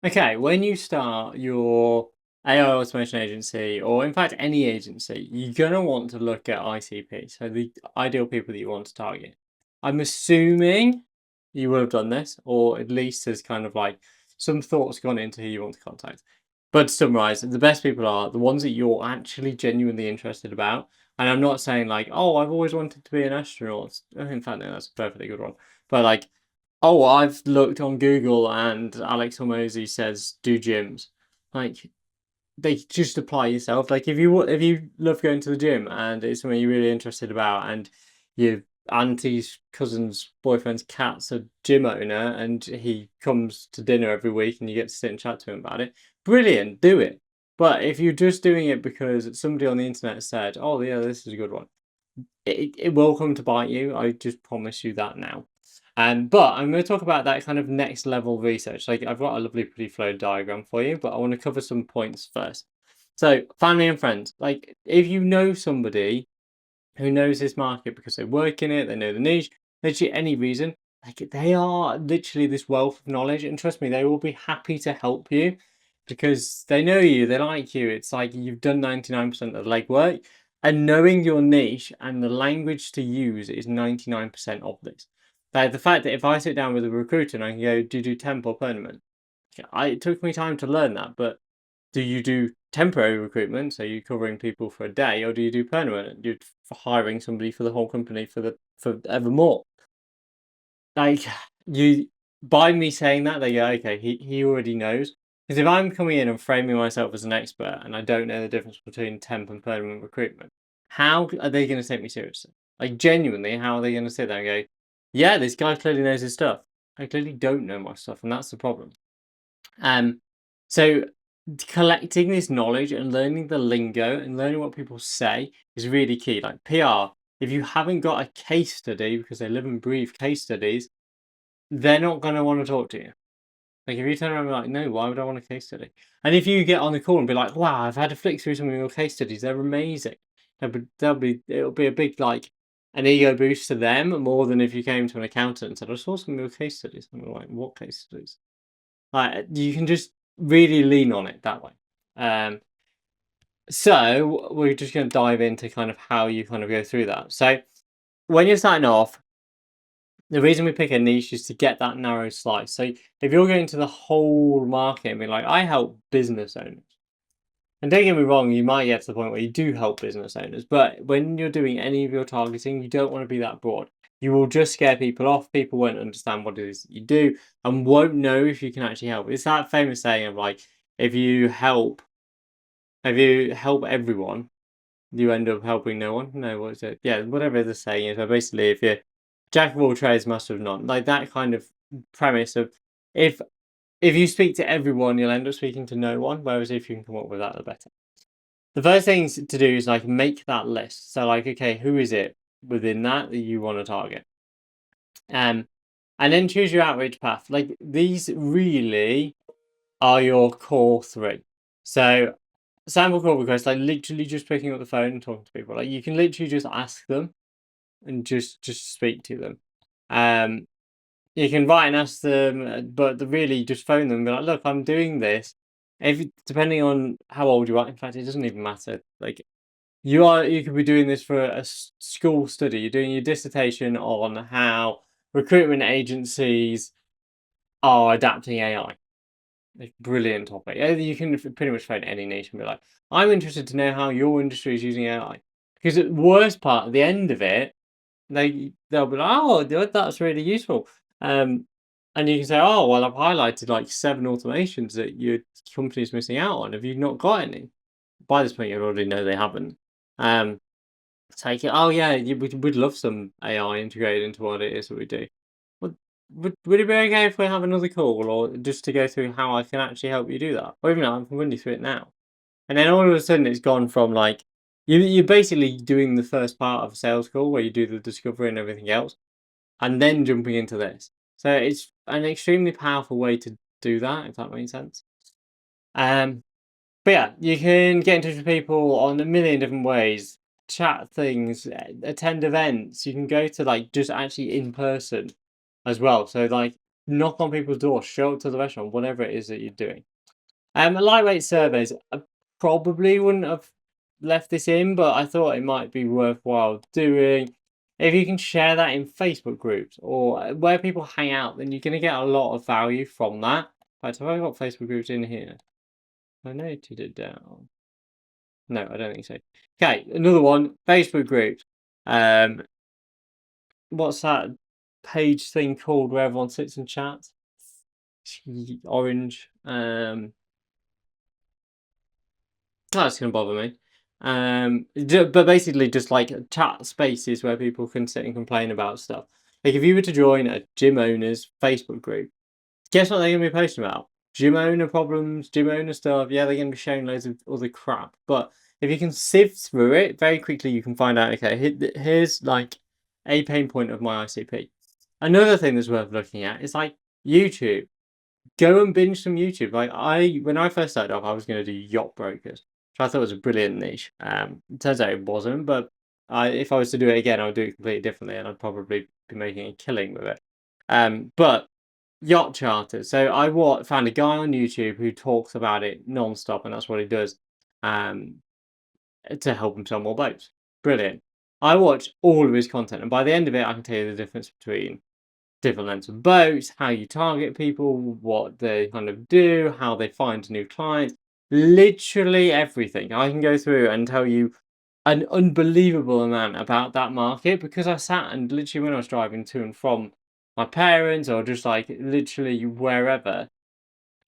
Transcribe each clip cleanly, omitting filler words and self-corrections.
Okay, when you start your AI automation agency, or in fact any agency, you're gonna want to look at ICP, so the ideal people that you want to target. I'm assuming you will have done this, or at least there's kind of like some thoughts gone into who you want to contact. But to summarize, the best people are the ones that you're actually genuinely interested about. And I'm not saying like, oh, I've always wanted to be an astronaut. In fact, no, that's a perfectly good one. But like, oh, I've looked on Google and Alex Hormozy says do gyms. Like, they just apply yourself. Like, if you love going to the gym and it's something you're really interested about, and your auntie's cousin's boyfriend's cat's a gym owner, and he comes to dinner every week, and you get to sit and chat to him about it, brilliant, do it. But if you're just doing it because somebody on the internet said, "Oh yeah, this is a good one," it will come to bite you. I just promise you that now. But I'm going to talk about that kind of next level research. Like, I've got a lovely pretty flow diagram for you, but I want to cover some points first. So family and friends, like if you know somebody who knows this market because they work in it, they know the niche, literally any reason, like they are literally this wealth of knowledge. And trust me, they will be happy to help you because they know you, they like you. It's like you've done 99% of the legwork, and knowing your niche and the language to use is 99% of this. Like the fact that if I sit down with a recruiter and I can go, do you do temp or permanent? It took me time to learn that, but do you do temporary recruitment, so you're covering people for a day, or do you do permanent? You're hiring somebody for the whole company for evermore. Like you, by me saying that, they go, okay, he already knows. Because if I'm coming in and framing myself as an expert and I don't know the difference between temp and permanent recruitment, how are they going to take me seriously? Like genuinely, how are they going to sit there and go, yeah, this guy clearly knows his stuff. I clearly don't know my stuff, and that's the problem. Um, so collecting this knowledge and learning the lingo and learning what people say is really key. Like PR, if you haven't got a case study because they live and breathe case studies, they're not going to want to talk to you. Like if you turn around and be like, no, why would I want a case study? And if you get on the call and be like, wow, I've had to flick through some of your case studies, they're amazing. It'll be a big like an ego boost to them more than if you came to an accountant and said, I saw some of your case studies. And we're like, what case studies? Like you can just really lean on it that way. Um, so we're just going to dive into kind of how you kind of go through that. So when you're starting off, the reason we pick a niche is to get that narrow slice. So if you're going to the whole market and be like, I help business owners. And don't get me wrong, you might get to the point where you do help business owners, but when you're doing any of your targeting, you don't want to be that broad. You will just scare people off. People won't understand what it is that you do and won't know if you can actually help. It's that famous saying of like, if you help everyone, you end up helping no one. No, what is it? Yeah, whatever the saying is. So basically, if you're jack of all trades, master of none, like that kind of premise of if if you speak to everyone, you'll end up speaking to no one. Whereas if you can come up with that, the better. The first thing to do is like make that list. So like, okay, who is it within that you want to target? And then choose your outreach path. Like these really are your core three. So sample call request, like literally just picking up the phone and talking to people. Like you can literally just ask them and just speak to them. You can write and ask them, but really just phone them and be like, look, I'm doing this. If depending on how old you are, in fact, it doesn't even matter. Like you could be doing this for a school study. You're doing your dissertation on how recruitment agencies are adapting AI. Like, brilliant topic. You can pretty much find any niche and be like, I'm interested to know how your industry is using AI. Because the worst part, at the end of it, they'll be like, oh, that's really useful. And you can say, oh, well, I've highlighted like 7 automations that your company's missing out on. Have you not got any? By this point, you already know they haven't. Um, Take it. Oh yeah, we'd love some AI integrated into what it is that we do. Would would it be okay if we have another call, or just to go through how I can actually help you do that, or even I can run you through it now? And then all of a sudden, it's gone from like you're basically doing the first part of a sales call where you do the discovery and everything else, and then jumping into this. So it's an extremely powerful way to do that, if that makes sense. Um, but yeah, you can get in touch with people on a million different ways. Chat things, attend events. You can go to like just actually in person as well. So like knock on people's doors, show up to the restaurant, whatever it is that you're doing. Lightweight surveys, I probably wouldn't have left this in, but I thought it might be worthwhile doing. If you can share that in Facebook groups or where people hang out, then you're going to get a lot of value from that. In fact, have I got Facebook groups in here? I noted it down. No, I don't think so. Okay, another one, Facebook groups. What's that page thing called where everyone sits and chats? Orange. That's gonna bother me. But basically just like chat spaces where people can sit and complain about stuff. Like if you were to join a gym owner's Facebook group, guess what they're gonna be posting about? Gym owner problems, gym owner stuff. Yeah, they're gonna be showing loads of other crap. But if you can sift through it very quickly, you can find out. Okay, here's like a pain point of my ICP. Another thing that's worth looking at is like YouTube. Go and binge some YouTube. Like when I first started off, I was going to do yacht brokers, which I thought was a brilliant niche. It turns out it wasn't, but if I was to do it again, I would do it completely differently, and I'd probably be making a killing with it. But yacht charters. So I found a guy on YouTube who talks about it non-stop, and that's what he does, to help him sell more boats. Brilliant. I watched all of his content, and by the end of it, I can tell you the difference between different lengths of boats, how you target people, what they kind of do, how they find new clients, literally everything. I can go through and tell you an unbelievable amount about that market because I sat and literally when I was driving to and from my parents or just like literally wherever,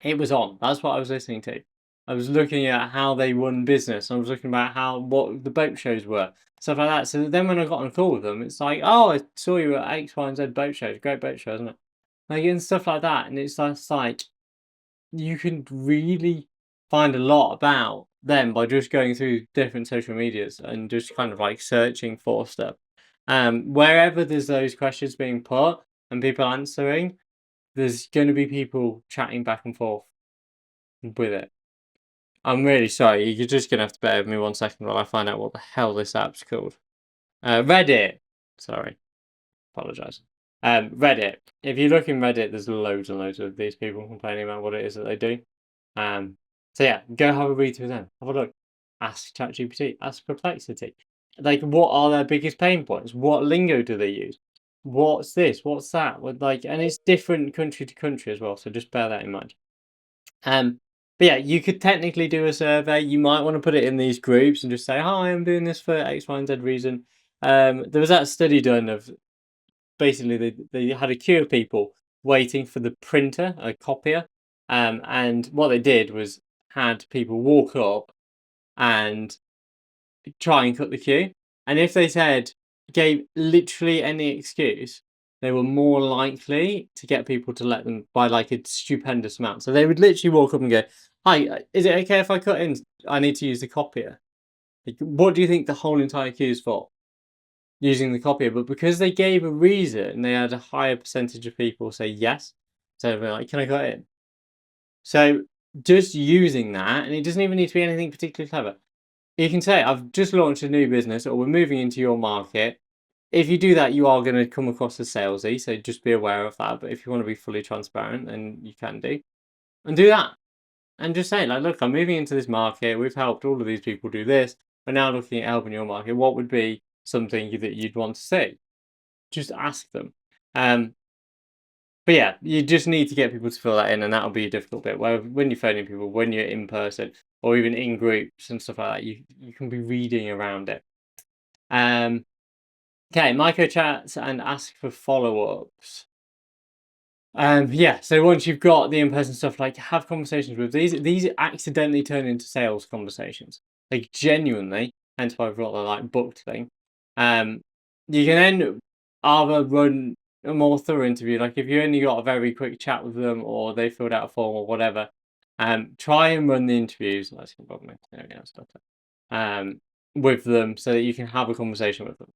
it was on. That's what I was listening to. I was looking at how they run business. I was looking about what the boat shows were, stuff like that. So then when I got on a call with them, it's like, oh, I saw you at X, Y, and Z boat shows. Great boat show, isn't it? Like and stuff like that. And it's just like you can really find a lot about them by just going through different social medias and just kind of like searching for stuff. Wherever there's those questions being put and people answering, there's going to be people chatting back and forth with it. I'm really sorry. You're just going to have to bear with me 1 second while I find out what the hell this app's called. Reddit. Sorry. Apologise. Reddit. If you look in Reddit, there's loads and loads of these people complaining about what it is that they do. So yeah, go have a read through them. Have a look. Ask ChatGPT. Ask Perplexity. Like, what are their biggest pain points? What lingo do they use? What's this? What's that? And it's different country to country as well. So just bear that in mind. But yeah, you could technically do a survey. You might want to put it in these groups and just say, "Hi, I'm doing this for X, Y, and Z reason." There was that study done of basically they had a queue of people waiting for the printer, a copier, and what they did was had people walk up and try and cut the queue, and if they gave literally any excuse, they were more likely to get people to let them by like a stupendous amount. So they would literally walk up and go, "Hi, is it okay if I cut in? I need to use the copier." Like, what do you think the whole entire queue is for? Using the copier, but because they gave a reason, they had a higher percentage of people say yes. So they're like, "Can I cut in?" So just using that, and it doesn't even need to be anything particularly clever. You can say, "I've just launched a new business," or "We're moving into your market." If you do that, you are going to come across as salesy, so just be aware of that. But if you want to be fully transparent, then you can do. And do that. And just say, like, "Look, I'm moving into this market. We've helped all of these people do this. We're now looking at helping your market. What would be something that you'd want to see?" Just ask them. But yeah, you just need to get people to fill that in, and that'll be a difficult bit. Where when you're phoning people, when you're in person, or even in groups and stuff like that, you can be reading around it. Okay, micro chats and ask for follow-ups. Yeah, so once you've got the in-person stuff, like have conversations with these accidentally turn into sales conversations. Like genuinely, hence why I've got the like booked thing. You can then either run a more thorough interview, like if you only got a very quick chat with them or they filled out a form or whatever, try and run the interviews. That's me. There we go, that's better. With them so that you can have a conversation with them.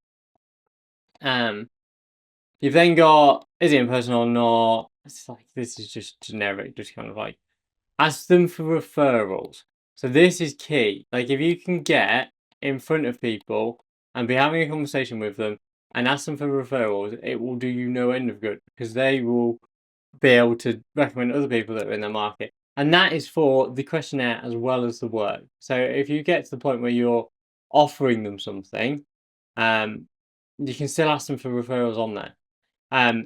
You've then got, is it in person or not? It's like, this is just generic, just kind of like, ask them for referrals. So this is key. Like if you can get in front of people and be having a conversation with them and ask them for referrals, it will do you no end of good because they will be able to recommend other people that are in the market. And that is for the questionnaire as well as the work. So if you get to the point where you're offering them something, you can still ask them for referrals on there.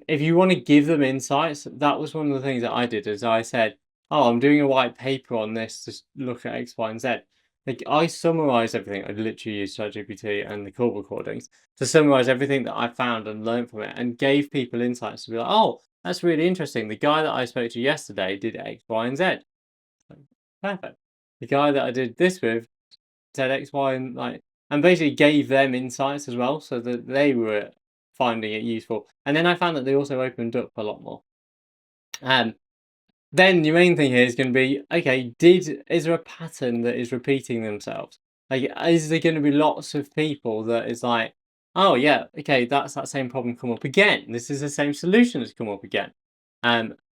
If you want to give them insights, that was one of the things that I did. Is I said, "Oh, I'm doing a white paper on this to look at X, Y, and Z." Like I summarized everything. I literally used ChatGPT and the call recordings to summarize everything that I found and learned from it, and gave people insights to be like, "Oh, that's really interesting. The guy that I spoke to yesterday did X, Y, and Z. Perfect. The guy that I did this with said X, Y, and like, and basically gave them insights as well, so that they were finding it useful. And then I found that they also opened up a lot more. Um, then your main thing here is going to be, okay, is there a pattern that is repeating themselves? Like, is there going to be lots of people that is like, oh yeah, okay, that's that same problem come up again. This is the same solution that's come up again.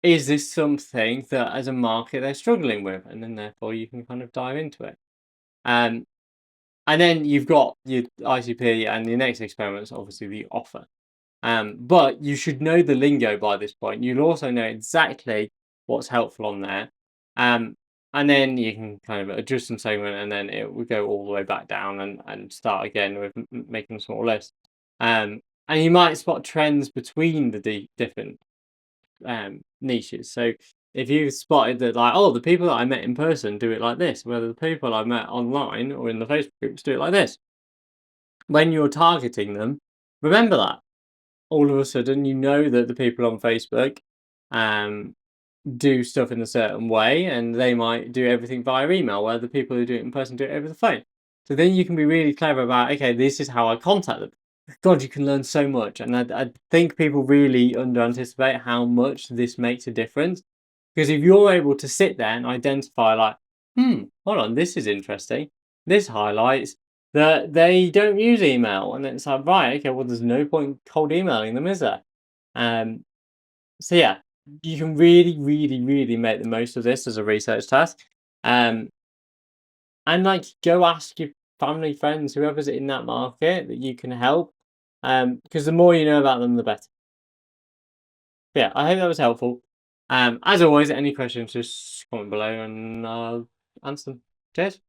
Is this something that as a market they're struggling with? And then therefore you can kind of dive into it. Um, and then you've got your ICP and your next experiment is obviously the offer. But you should know the lingo by this point. You'll also know exactly what's helpful on there. Um, and then you can kind of adjust some segment and then it will go all the way back down and start again with making a small list. And you might spot trends between the different niches. So if you spotted that, like, oh, the people that I met in person do it like this, whether the people I met online or in the Facebook groups do it like this, when you're targeting them, remember that all of a sudden you know that the people on Facebook um, do stuff in a certain way and they might do everything via email, where the people who do it in person do it over the phone. So then you can be really clever about, okay, this is how I contact them. God, you can learn so much. And I think people really under anticipate how much this makes a difference. Because if you're able to sit there and identify, like, hold on, this is interesting. This highlights that they don't use email. And it's like, right, okay, well, there's no point cold emailing them, is there? Um, so yeah, you can really, really, really make the most of this as a research task. Um, and like go ask your family, friends, whoever's in that market that you can help. Because the more you know about them, the better. But yeah, I hope that was helpful. As always, any questions, just comment below and I'll answer them. Cheers.